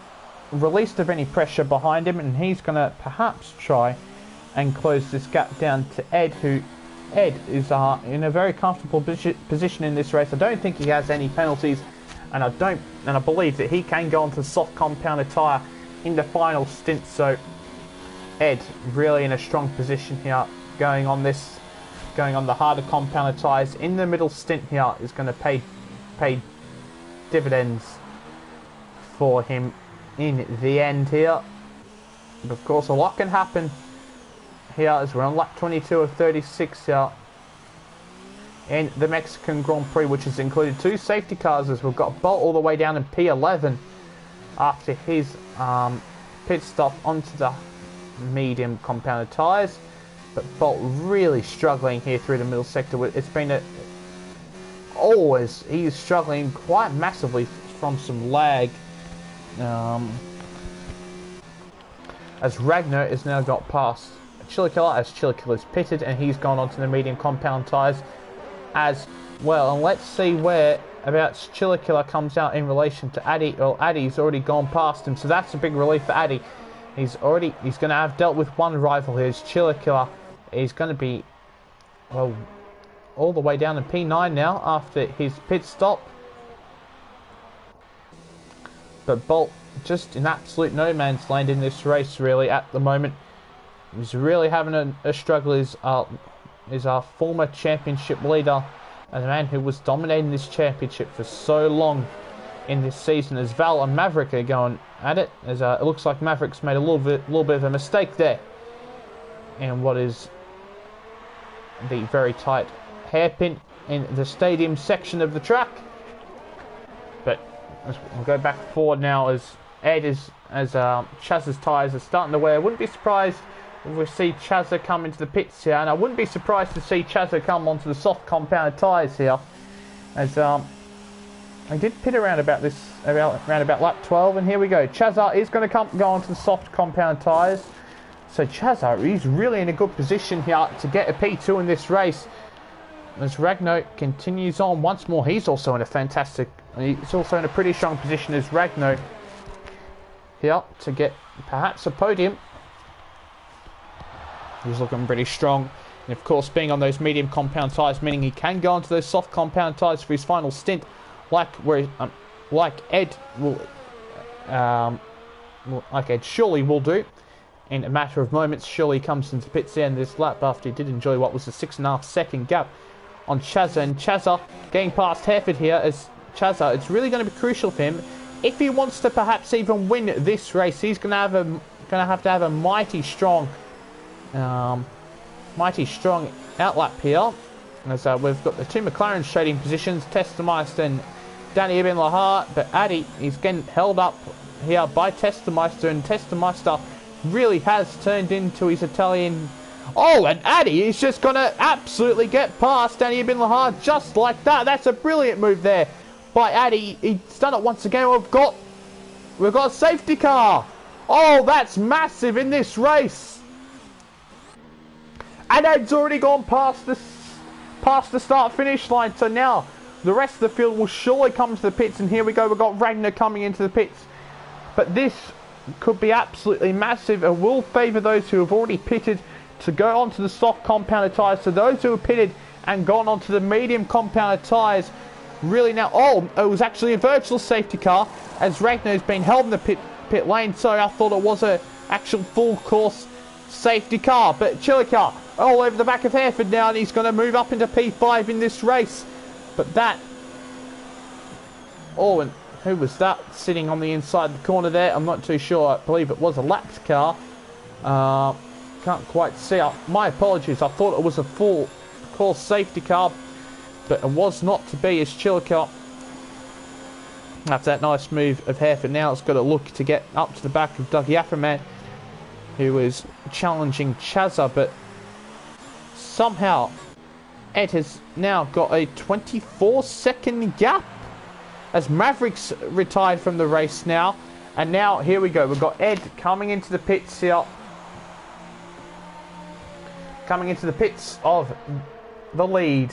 released of any pressure behind him, and he's going to perhaps try and close this gap down to Ed, who Ed is in a very comfortable position in this race. I don't think he has any penalties, and I believe that he can go onto the soft compounded tyre in the final stint. So Ed really in a strong position here, going on the harder compounded tyres in the middle stint here is going to pay dividends for him in the end here. But of course, a lot can happen here as we're on lap 22 of 36 here in the Mexican Grand Prix, which has included 2 safety cars, as we've got Bolt all the way down in P11 after his pit stop onto the medium compounded tyres. But Bolt really struggling here through the middle sector. It's been he's struggling quite massively from some lag. As Ragnar has now got past Chillikilla, as Chillikiller's pitted and he's gone onto the medium compound tyres as well. And let's see where about Chillikilla comes out in relation to Addy. Well, Addy's already gone past him, so that's a big relief for Addy. He's going to have dealt with one rival here. Chillikilla is going to be, well, all the way down to P9 now after his pit stop. But Bolt just in absolute no man's land in this race really at the moment. He's really having a struggle. Is our former championship leader and the man who was dominating this championship for so long in this season, as Val and Maverick are going at it. As it looks like Maverick's made a little bit of a mistake there, and what is the very tight hairpin in the stadium section of the track. But we'll go back forward now as Chaz's tyres are starting to wear. I wouldn't be surprised if we see Chazza come into the pits here, and I wouldn't be surprised to see Chazza come onto the soft compounded tyres here, as I did pit around about lap 12, and here we go. Chazza is going to go onto the soft compounded tyres. So Chazza, he's really in a good position here to get a P2 in this race. As Ragnar continues on once more, he's also in a pretty strong position as Ragnar here to get perhaps a podium. He's looking pretty strong, and of course being on those medium compound tyres, meaning he can go onto those soft compound tyres for his final stint, like Ed surely will do in a matter of moments. Surely comes into pits there in this lap after he did enjoy what was a 6.5 second gap on Chazza, and Chazza getting past Hereford here. As Chazza, it's really going to be crucial for him if he wants to perhaps even win this race. He's going to have to have a mighty strong outlap here, as we've got the 2 McLarens trading positions, Testemeister and Danny Ibn Lahar. But Addy is getting held up here by Testemeister, and Testemeister really has turned into his Italian. Oh, and Addy is just going to absolutely get past Danny Ibn Lahar just like that. That's a brilliant move there by Addy. He's done it once again. We've got a safety car. Oh, that's massive in this race. And Ed's already gone past the start-finish line. So now the rest of the field will surely come to the pits. And here we go. We've got Ragnar coming into the pits. But this could be absolutely massive. It will favour those who have already pitted to go onto the soft compounded tyres. So those who have pitted and gone onto the medium compounded tyres really now. Oh, it was actually a virtual safety car, as Ragnar's been held in the pit lane. So I thought it was a actual full course safety car. But Chillikilla all over the back of Hereford now, and he's going to move up into P5 in this race. But that, oh, and who was that sitting on the inside of the corner there? I'm not too sure. I believe it was a lapped car. Can't quite see. My apologies. I thought it was a full course safety car, but it was not to be, as Chillikilla, after that nice move of Hereford, now it's got to look to get up to the back of Dougie Afferman, who is challenging Chazza. But somehow Ed has now got a 24-second gap, as Mavericks retired from the race now. And now here we go. We've got Ed coming into the pits here. Coming into the pits of the lead.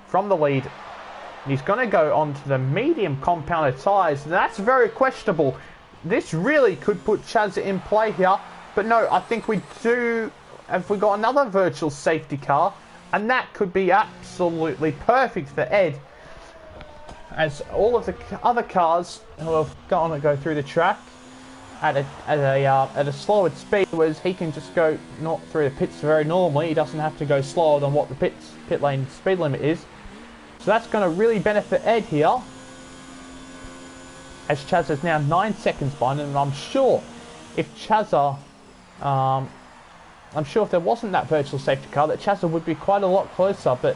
From the lead. And he's going to go onto the medium compounded tyres. That's very questionable. This really could put Chazza in play here. But no, I think we do. Have we got another virtual safety car? And that could be absolutely perfect for Ed, as all of the other cars who have gone to go through the track at a slower speed, whereas he can just go not through the pits very normally. He doesn't have to go slower than what the pit lane speed limit is. So that's going to really benefit Ed here, as Chaz is now 9 seconds behind, and I'm sure if Chazza, I'm sure if there wasn't that virtual safety car, that Chazza would be quite a lot closer. But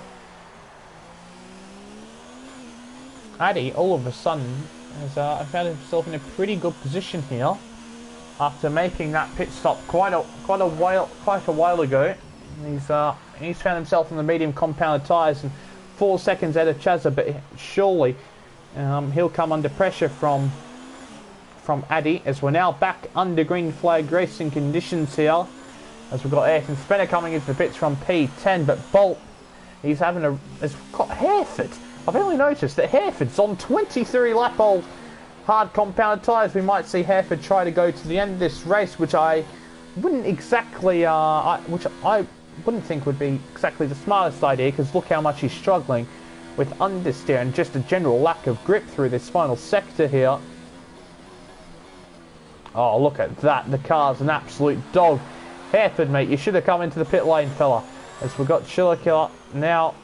Addy, all of a sudden, has found himself in a pretty good position here after making that pit stop quite a while ago. He's found himself in the medium compounded tyres and 4 seconds out of Chazza, but surely he'll come under pressure from Addy, as we're now back under green flag racing conditions here, as we've got Ayrton Spencer coming into the pits from P10, but Bolt, has got Hereford. I've only noticed that Hereford's on 23 lap old hard compounded tyres. We might see Hereford try to go to the end of this race, which I wouldn't exactly, which I wouldn't think would be exactly the smartest idea, because look how much he's struggling with understeer and just a general lack of grip through this final sector here. Oh, look at that. The car's an absolute dog. Hereford, mate, you should have come into the pit lane, fella. As we've got Chilliker now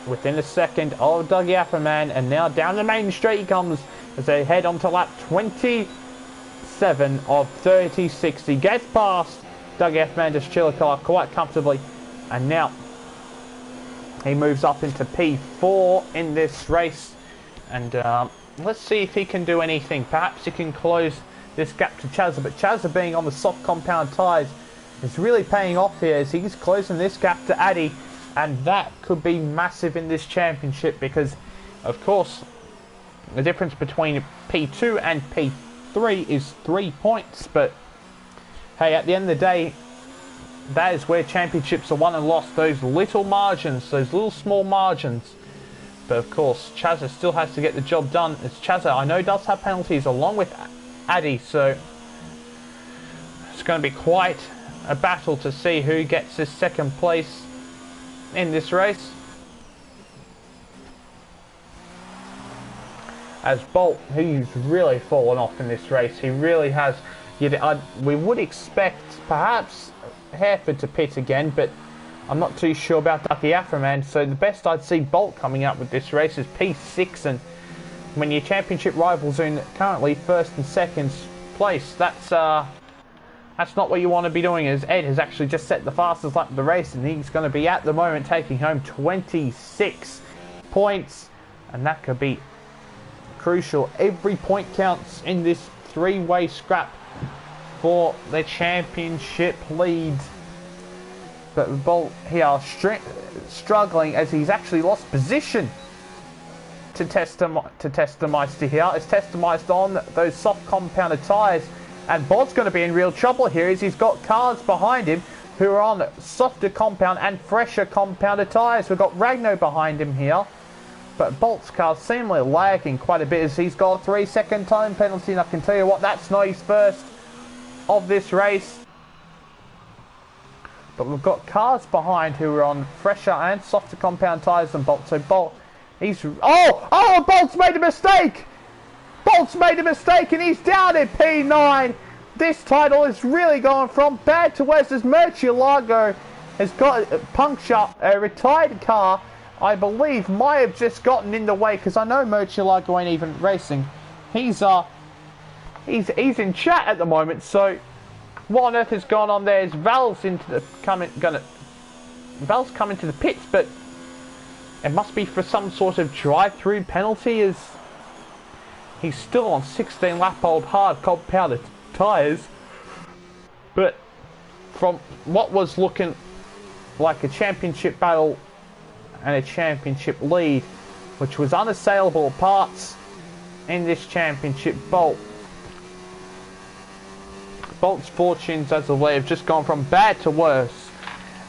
within a second of Dougie Afferman, and now down the main straight he comes as they head on to lap 27 of 36. He gets past Dougie Afferman to Chilliker quite comfortably, and now he moves up into P4 in this race, and let's see if he can do anything. Perhaps he can close this gap to Chazza, but Chazza being on the soft compound tyres is really paying off here, as he's closing this gap to Addy, and that could be massive in this championship, because of course the difference between P2 and P3 is 3 points, but hey, at the end of the day, that is where championships are won and lost, those little margins, those little small margins. But of course, Chazza still has to get the job done, as Chazza, I know, does have penalties along with Addy, so it's going to be quite a battle to see who gets this second place in this race. As Bolt, he's really fallen off in this race, he really has. We would expect perhaps Hereford to pit again, but I'm not too sure about Ducky Afroman, so the best I'd see Bolt coming up with this race is P6, and when your championship rivals are in currently first and second place, that's not what you want to be doing, as Ed has actually just set the fastest lap of the race, and he's going to be at the moment taking home 26 points, and that could be crucial. Every point counts in this three-way scrap for the championship lead. But Bolt here struggling, as he's actually lost position to Testameister here. It's Testameister on those soft compounded tyres, and Bolt's going to be in real trouble here, as he's got cars behind him who are on softer compound and fresher compounded tyres. We've got Ragno behind him here, but Bolt's car's seemingly lagging quite a bit, as he's got a 3-second time penalty, and I can tell you what, that's not his first of this race. But we've got cars behind who are on fresher and softer compound tyres than Bolt. So Bolt, he's... Oh! Bolt's made a mistake! Bolt's made a mistake, and he's down at P9. This title is really going from bad to worse, as Murcielago has got a puncture. A retired car, I believe, might have just gotten in the way, because I know Murcielago ain't even racing. He's in chat at the moment, so... What on earth has gone on there? Is Val's coming to the pits, but it must be for some sort of drive-through penalty, as he's still on 16 lap old hard compounded tyres. But from what was looking like a championship battle and a championship lead, which was unassailable parts in this championship, Bolt's fortunes as of late have just gone from bad to worse,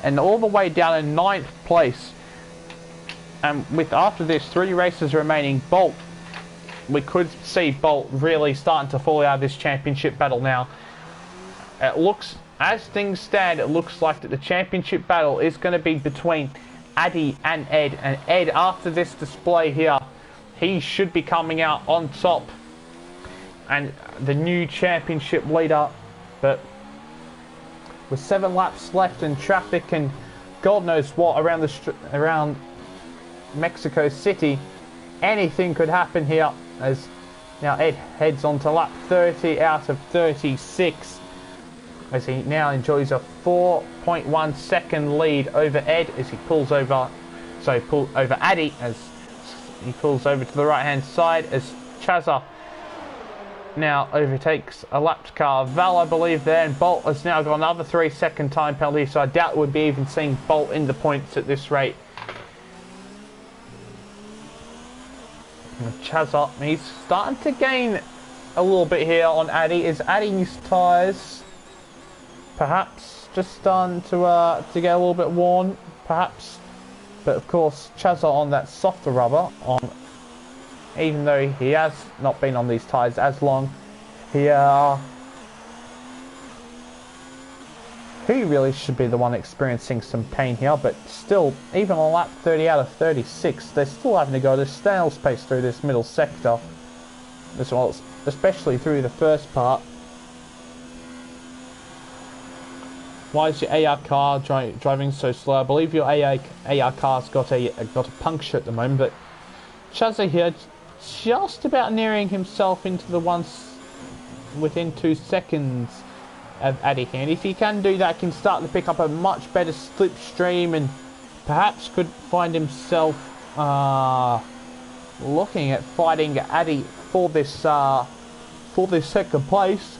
and all the way down in 9th place. And with after this 3 races remaining, we could see Bolt really starting to fall out of this championship battle now. it looks, as things stand, it looks like that the championship battle is going to be between Addy and Ed. And Ed, after this display here, he should be coming out on top and the new championship leader. But with 7 laps left in traffic and God knows what around Mexico City, anything could happen here, as now Ed heads on to lap 30 out of 36, as he now enjoys a 4.1 second lead over Ed as he pulls over, over Addy as he pulls over to the right hand side, as Chazza now overtakes a lapped car, Val I believe there, and Bolt has now got another 3-second time penalty, so I doubt we'd be even seeing Bolt in the points at this rate. Chazza, he's starting to gain a little bit here on Addy. Is Addy's tyres perhaps just starting to get a little bit worn, perhaps? But of course, Chazza on that softer rubber, even though he has not been on these tyres as long, he really should be the one experiencing some pain here. But still, even on lap 30 out of 36, they're still having to go at a snail's pace through this middle sector, as well as especially through the first part. Why is your AR car driving so slow? I believe your AR car's got a puncture at the moment, but Chazza here just about nearing himself into the ones within 2 seconds of Addy here. And if he can do that, can start to pick up a much better slipstream and perhaps could find himself looking at fighting Addy for this second place.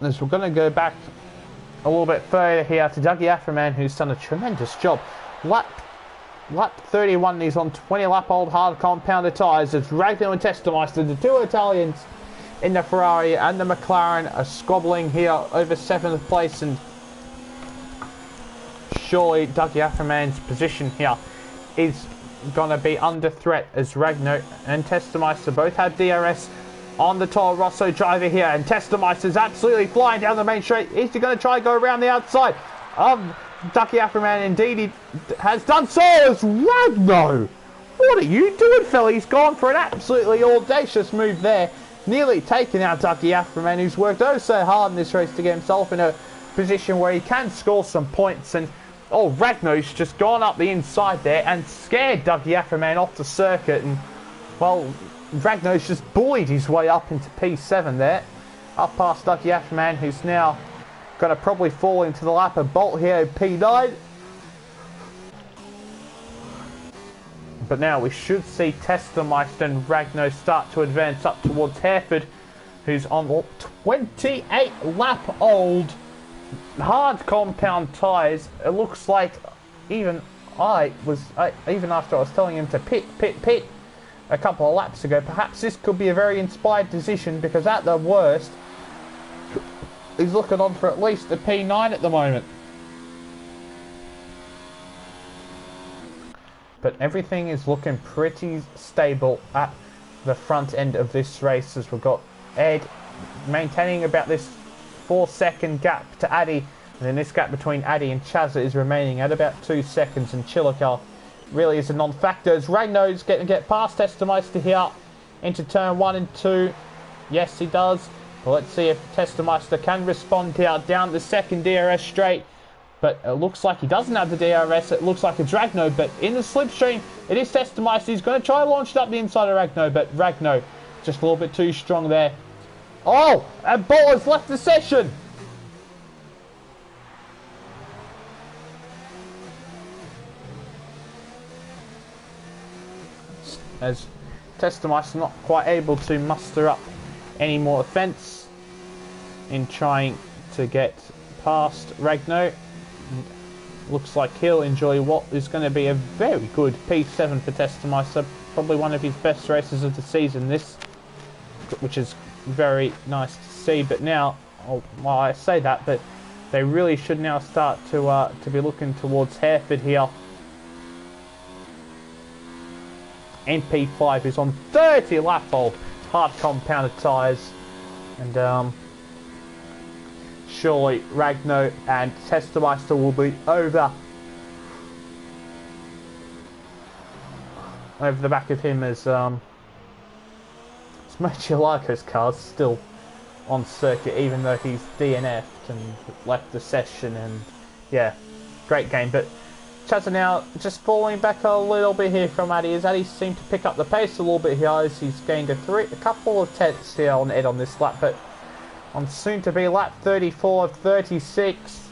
As we're going to go back a little bit further here to Dougie Afferman, who's done a tremendous job. Lap 31, he's on 20-lap-old hard compounded tyres. It's Ragnar and Testameister, the 2 Italians in the Ferrari and the McLaren, are squabbling here over 7th place, and surely Dougie Afferman's position here is going to be under threat, as Ragnar and Testameister both have DRS on the Toro Rosso driver here, and Testameister's absolutely flying down the main straight. Is he going to try and go around the outside of Dougie Afferman? Indeed he has done so, as Ragnar. What are you doing, fella? He's gone for an absolutely audacious move there, nearly taking out Dougie Afferman, who's worked oh so hard in this race to get himself in a position where he can score some points. And Ragnar's just gone up the inside there and scared Dougie Afferman off the circuit, and well, Ragnar's just bullied his way up into P7 there, up past Dougie Afferman, who's now going to probably fall into the lap of Bolt here, P9. But now we should see Testameister and Ragnar start to advance up towards Hereford, who's on 28-lap-old hard compound tyres. It looks like even after I was telling him to pit a couple of laps ago, perhaps this could be a very inspired decision, because at the worst, he's looking on for at least a P9 at the moment. But everything is looking pretty stable at the front end of this race, as we've got Ed maintaining about this 4-second gap to Addy, and then this gap between Addy and Chazza is remaining at about 2 seconds, and Chillicar really is a non-factor, as Ragnar's getting to get past Testameister here into turn 1 and 2. Yes, he does. Well, let's see if Testameister can respond here down the second DRS straight. But it looks like he doesn't have the DRS. It looks like it's Ragnar, but in the slipstream, it is Testameister. He's going to try and launch it up the inside of Ragnar, but Ragnar just a little bit too strong there. Oh, and Bolt has left the session. As Testameister not quite able to muster up any more offence in trying to get past Ragnar. Looks like he'll enjoy what is going to be a very good P7 for Testameister. Probably one of his best races of the season, this, which is very nice to see. But now, well, I say that, but they really should now start to be looking towards Hereford here. MP5 is on 30 lap-old hard compounded tyres, and surely Ragno and Testameister will be over the back of him as Smochilako's car's still on circuit, even though he's DNF'd and left the session. And yeah, great game. But Chazza now just falling back a little bit here from Addy, as Addy seemed to pick up the pace a little bit here as he's gained a couple of tenths here on Ed on this lap. But on soon to be lap 34 of 36,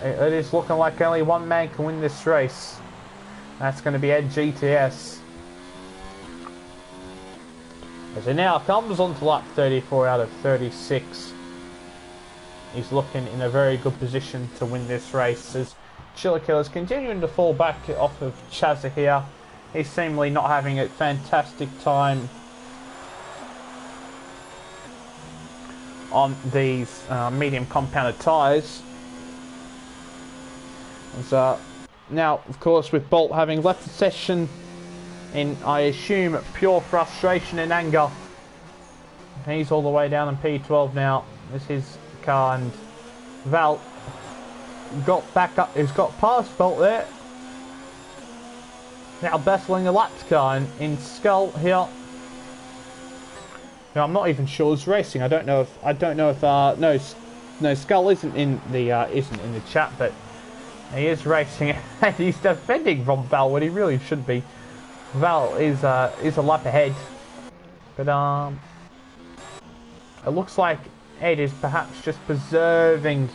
it is looking like only one man can win this race. That's going to be Ed GTS. As he now comes on to lap 34 out of 36. He's looking in a very good position to win this race, as Chiller Killer's continuing to fall back off of Chazza here. He's seemingly not having a fantastic time on these medium compounded tyres. Now, of course, with Bolt having left the session in, I assume, pure frustration and anger, he's all the way down in P12 now. This is his car, and Val got back up. He's got past Bolt there. Now battling a lapped car in Skull here. Now, I'm not even sure who's racing. I don't know if no, Skull isn't in the chat, but he is racing and he's defending from Val when he really should be. Val is a lap ahead, but it looks like Ed is perhaps just preserving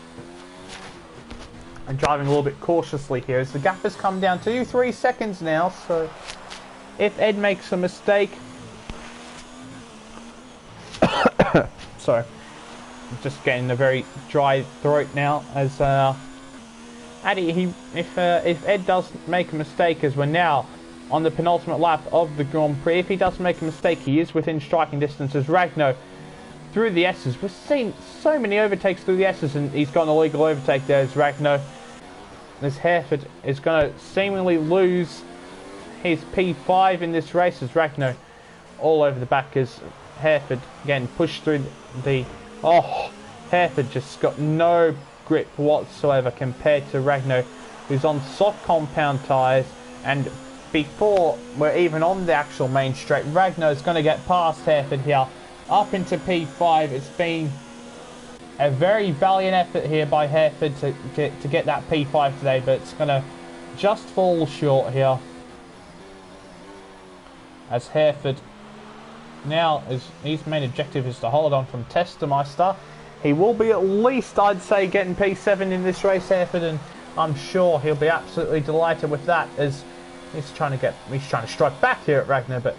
and driving a little bit cautiously here, as the gap has come down to 3 seconds now. So if Ed makes a mistake, sorry, I'm just getting a very dry throat now, as Addy, if Ed does make a mistake, as we're now on the penultimate lap of the Grand Prix, if he does make a mistake, he is within striking distance, as Ragno through the S's. We've seen so many overtakes through the S's, and he's got an illegal overtake there as Ragno. As Hereford is going to seemingly lose his P5 in this race, as Ragno all over the back, as Hereford again pushed through the... Oh, Hereford just got no grip whatsoever compared to Ragno, who's on soft compound tyres. And before we're even on the actual main straight, Ragno's going to get past Hereford here up into P5. It's been a very valiant effort here by Hereford to get that P5 today, but it's going to just fall short here, as Hereford now, his main objective is to hold on from Testameister. He will be at least, I'd say, getting P7 in this race, Hereford, and I'm sure he'll be absolutely delighted with that, as he's trying to strike back here at Ragnar, but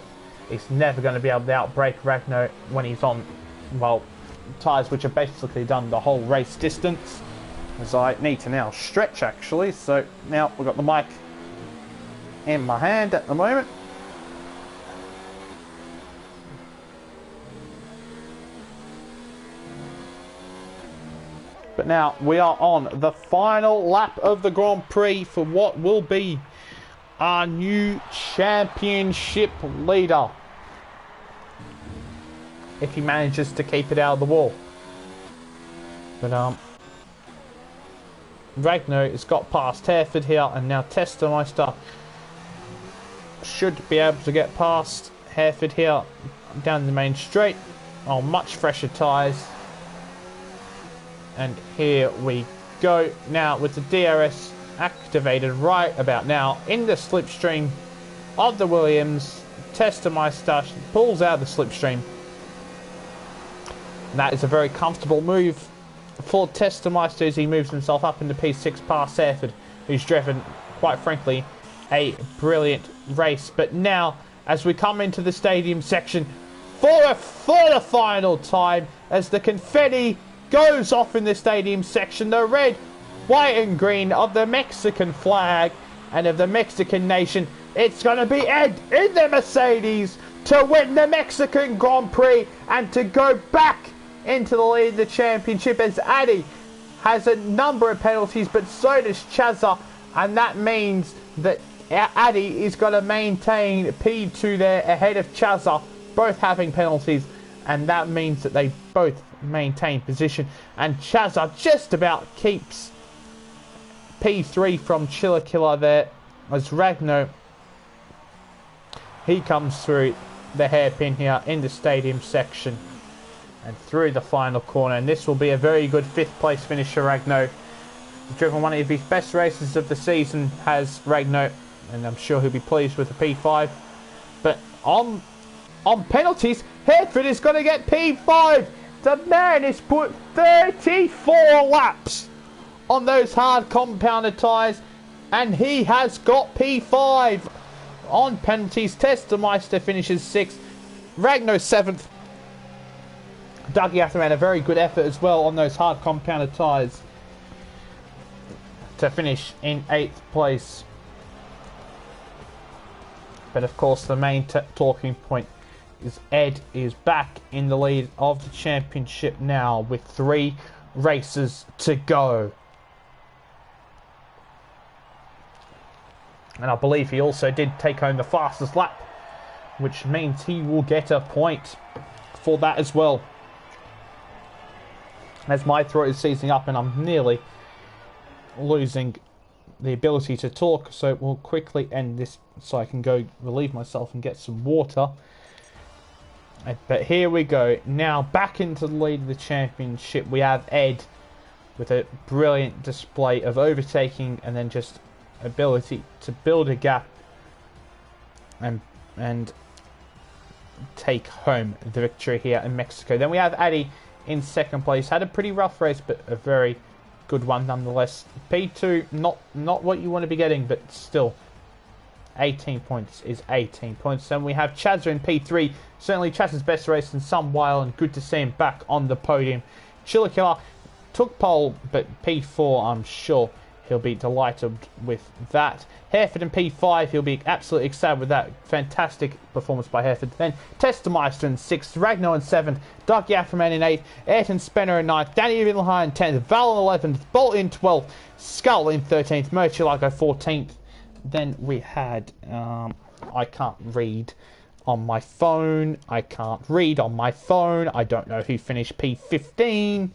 he's never going to be able to outbrake Ragnar when he's on, well, tyres which have basically done the whole race distance. As I need to now stretch, actually. So now we've got the mic in my hand at the moment. But now we are on the final lap of the Grand Prix for what will be our new championship leader, if he manages to keep it out of the wall. But Ragnar has got past Hereford here, and now Testameister should be able to get past Hereford here down the main straight on much fresher tyres. And here we go now with the DRS activated right about now in the slipstream of the Williams. Testameister pulls out the slipstream. And that is a very comfortable move for Testameister as he moves himself up into P6 past Hereford, who's driven, quite frankly, a brilliant race. But now, as we come into the stadium section for the final time, as the confetti goes off in the stadium section, the red, white and green of the Mexican flag and of the Mexican nation, it's going to be Ed in the Mercedes to win the Mexican Grand Prix and to go back into the lead of the championship, as Addy has a number of penalties, but so does Chazza, and that means that Addy is going to maintain P2 there ahead of Chazza, both having penalties, and that means that they both maintain position, and Chazza just about keeps P3 from Chillakilla there, as Ragno, he comes through the hairpin here in the stadium section and through the final corner, and this will be a very good 5th place finish for Ragno. Driven one of his best races of the season has Ragno, and I'm sure he'll be pleased with the P5. But on penalties, Hereford is going to get P5. The man has put 34 laps on those hard compounded tyres, and he has got P5. On penalties, Testemeister finishes 6th, Ragno 7th. Dougie Atherman, a very good effort as well on those hard compounded tyres to finish in 8th place. But of course the main talking point is Ed is back in the lead of the championship now with 3 races to go. And I believe he also did take home the fastest lap, which means he will get a point for that as well. As my throat is seizing up and I'm nearly losing the ability to talk, so we'll quickly end this so I can go relieve myself and get some water. But here we go. Now back into the lead of the championship, we have Ed with a brilliant display of overtaking and then just ability to build a gap and take home the victory here in Mexico. Then we have Addy in 2nd place. Had a pretty rough race, but a very good one nonetheless. P2, not what you want to be getting, but still 18 points is 18 points. Then we have Chazza in P3. Certainly Chazza's best race in some while, and good to see him back on the podium. Chillakilla took pole, but P4, I'm sure he'll be delighted with that. Hereford in P5, he'll be absolutely ecstatic with that. Fantastic performance by Hereford. Then Testemeister in 6th, Ragno in 7th, Doug Yafferman in 8th, Ayrton Spenner in 9th, Danny Vindelheim in 10th, Val in 11th, Bolt in 12th, Skull in 13th, Murcielago 14th. Then we had, I can't read on my phone. I don't know who finished P15.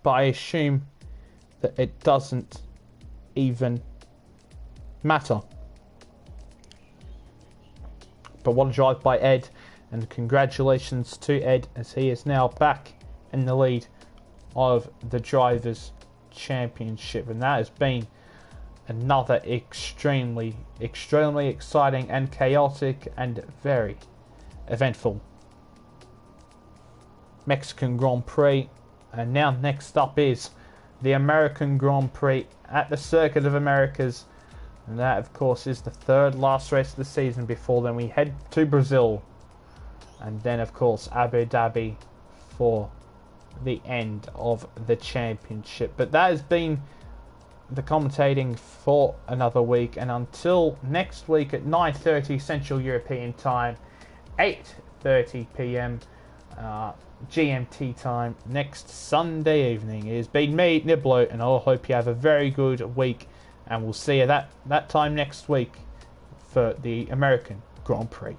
But I assume that it doesn't even matter. But what a drive by Ed, and congratulations to Ed as he is now back in the lead of the Drivers' Championship, and that has been another extremely exciting and chaotic and very eventful Mexican Grand Prix. And now next up is the American Grand Prix at the Circuit of Americas, and that of course is the 3rd last race of the season before then we head to Brazil, and then of course Abu Dhabi for the end of the championship. But that has been the commentating for another week, and until next week at 9:30 Central European Time, 8:30 PM GMT time next Sunday evening. It has been me, Niblo, and I hope you have a very good week, and we'll see you that time next week for the American Grand Prix.